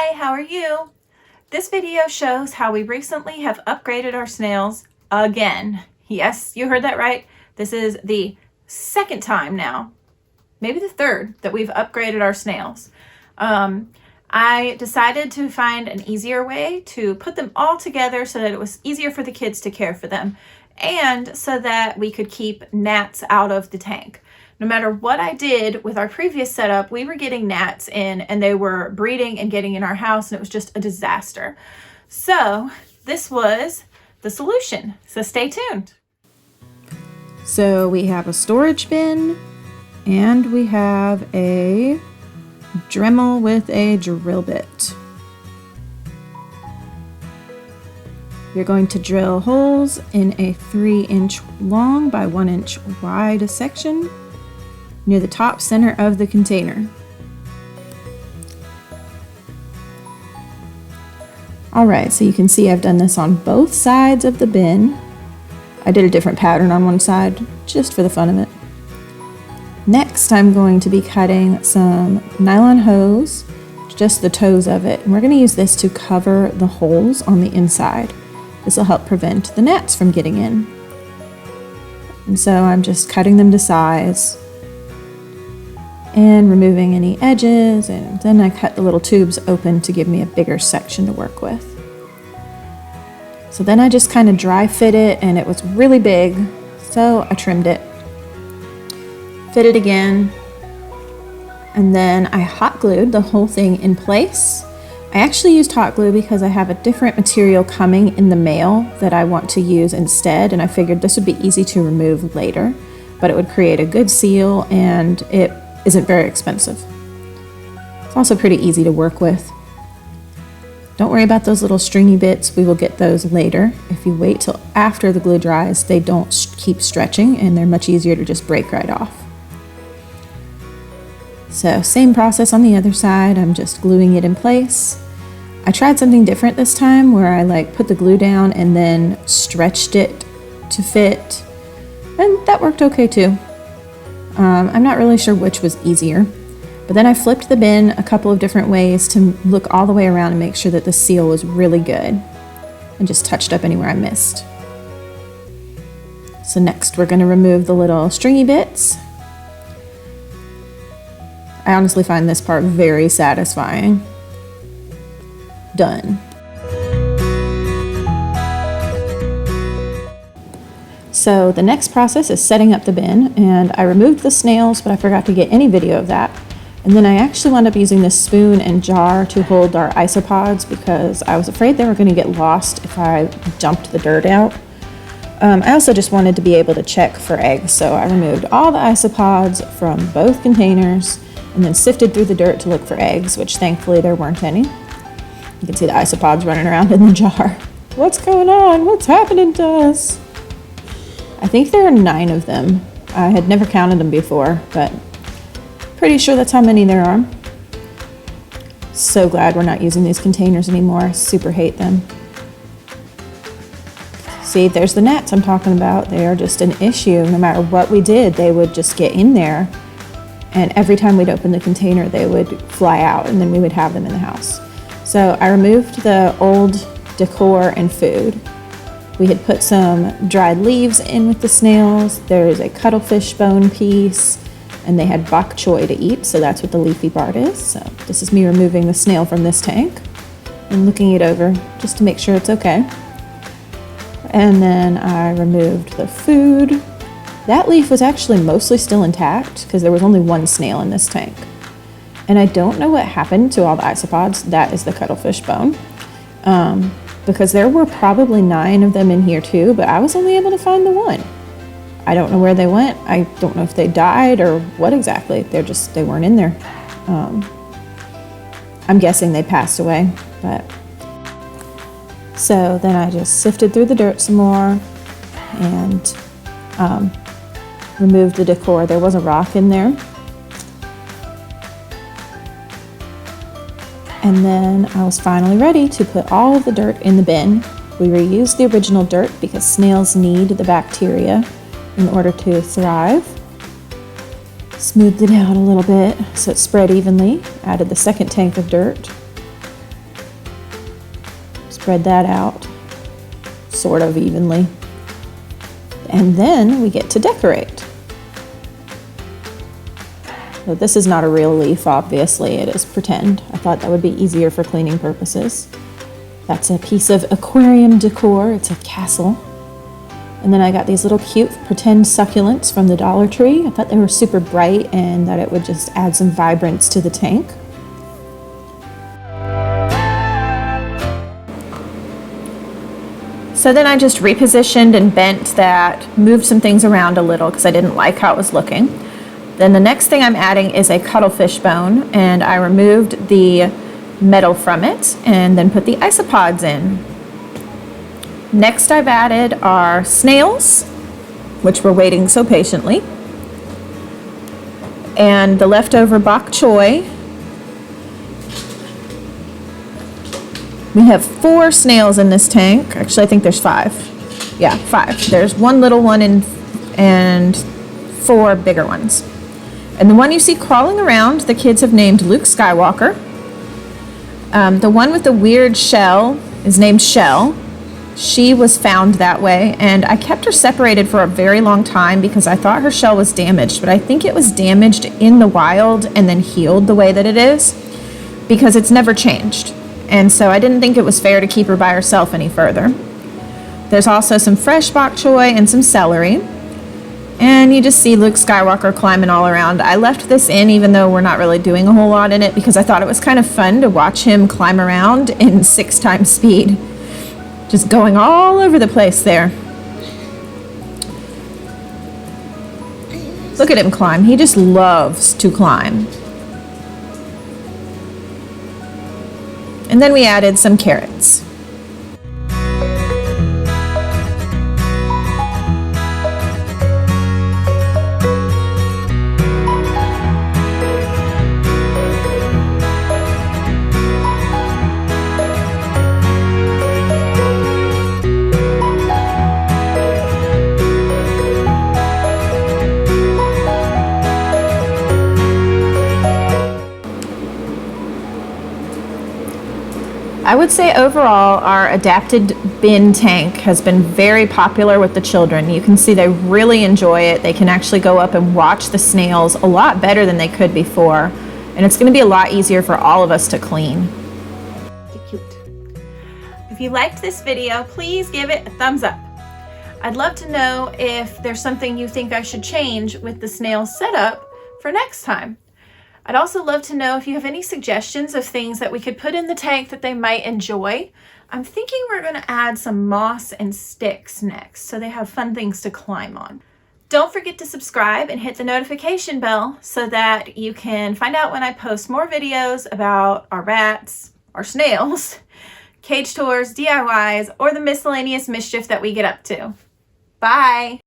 Hi, how are you? This video shows how we recently have upgraded our snails again. Yes, you heard that right. This is the second time now, maybe the third, that we've upgraded our snails. I decided to find an easier way to put them all together so that it was easier for the kids to care for them and so that we could keep gnats out of the tank. No matter what I did with our previous setup, we were getting gnats in and they were breeding and getting in our house, and it was just a disaster. So this was the solution. So stay tuned. So we have a storage bin and we have a Dremel with a drill bit. You're going to drill holes in a 3-inch long by 1-inch wide section near the top center of the container. Alright, so you can see I've done this on both sides of the bin. I did a different pattern on one side just for the fun of it. Next, I'm going to be cutting some nylon hose, just the toes of it, and we're going to use this to cover the holes on the inside. This will help prevent the gnats from getting in. And so I'm just cutting them to size and removing any edges, and then I cut the little tubes open to give me a bigger section to work with. So then I just kind of dry fit it, and it was really big, so I trimmed it. Fit it again, and then I hot glued the whole thing in place. I actually used hot glue because I have a different material coming in the mail that I want to use instead, and I figured this would be easy to remove later, but it would create a good seal and it isn't very expensive. It's also pretty easy to work with. Don't worry about those little stringy bits, we will get those later. If you wait till after the glue dries, they don't keep stretching and they're much easier to just break right off. So same process on the other side, I'm just gluing it in place. I tried something different this time where I put the glue down and then stretched it to fit, and that worked okay too. I'm not really sure which was easier, but then I flipped the bin a couple of different ways to look all the way around and make sure that the seal was really good, and just touched up anywhere I missed. So next we're going to remove the little stringy bits. I honestly find this part very satisfying. Done. So the next process is setting up the bin, and I removed the snails, but I forgot to get any video of that. And then I actually wound up using this spoon and jar to hold our isopods because I was afraid they were going to get lost if I dumped the dirt out. I also just wanted to be able to check for eggs, so I removed all the isopods from both containers and then sifted through the dirt to look for eggs, which thankfully there weren't any. You can see the isopods running around in the jar. What's going on? What's happening to us? I think there are 9 of them. I had never counted them before, but pretty sure that's how many there are. So glad we're not using these containers anymore. I super hate them. See, there's the gnats I'm talking about. They are just an issue. No matter what we did, they would just get in there, and every time we'd open the container, they would fly out, and then we would have them in the house. So I removed the old decor and food. We had put some dried leaves in with the snails. There's a cuttlefish bone piece, and they had bok choy to eat, so that's what the leafy part is. So this is me removing the snail from this tank and looking it over just to make sure it's okay. And then I removed the food. That leaf was actually mostly still intact because there was only 1 snail in this tank. And I don't know what happened to all the isopods. That is the cuttlefish bone. Because there were probably 9 of them in here too, but I was only able to find the 1. I don't know where they went. I don't know if they died or what exactly. They weren't in there. I'm guessing they passed away, but. So then I just sifted through the dirt some more and removed the decor. There was a rock in there. And then I was finally ready to put all of the dirt in the bin. We reused the original dirt because snails need the bacteria in order to thrive. Smoothed it out a little bit so it spread evenly. Added the second tank of dirt. Spread that out sort of evenly. And then we get to decorate. So this is not a real leaf, obviously, it is pretend. I thought that would be easier for cleaning purposes. That's a piece of aquarium decor, it's a castle. And then I got these little cute pretend succulents from the Dollar Tree. I thought they were super bright and that it would just add some vibrance to the tank. So then I just repositioned and bent that, moved some things around a little because I didn't like how it was looking. Then the next thing I'm adding is a cuttlefish bone, and I removed the metal from it and then put the isopods in. Next I've added our snails, which we're waiting so patiently, and the leftover bok choy. We have 4 snails in this tank. Actually, I think there's 5. Yeah, 5. There's 1 little one and 4 bigger ones. And the one you see crawling around, the kids have named Luke Skywalker. The one with the weird shell is named Shell. She was found that way, and I kept her separated for a very long time because I thought her shell was damaged, but I think it was damaged in the wild and then healed the way that it is because it's never changed. And so I didn't think it was fair to keep her by herself any further. There's also some fresh bok choy and some celery. And you just see Luke Skywalker climbing all around. I left this in even though we're not really doing a whole lot in it because I thought it was kind of fun to watch him climb around in 6 times speed. Just going all over the place there. Look at him climb. He just loves to climb. And then we added some carrots. I would say overall our adapted bin tank has been very popular with the children. You can see they really enjoy it. They can actually go up and watch the snails a lot better than they could before. And it's going to be a lot easier for all of us to clean. Cute. If you liked this video, please give it a thumbs up. I'd love to know if there's something you think I should change with the snail setup for next time. I'd also love to know if you have any suggestions of things that we could put in the tank that they might enjoy. I'm thinking we're going to add some moss and sticks next so they have fun things to climb on. Don't forget to subscribe and hit the notification bell so that you can find out when I post more videos about our rats, our snails, cage tours, DIYs, or the miscellaneous mischief that we get up to. Bye!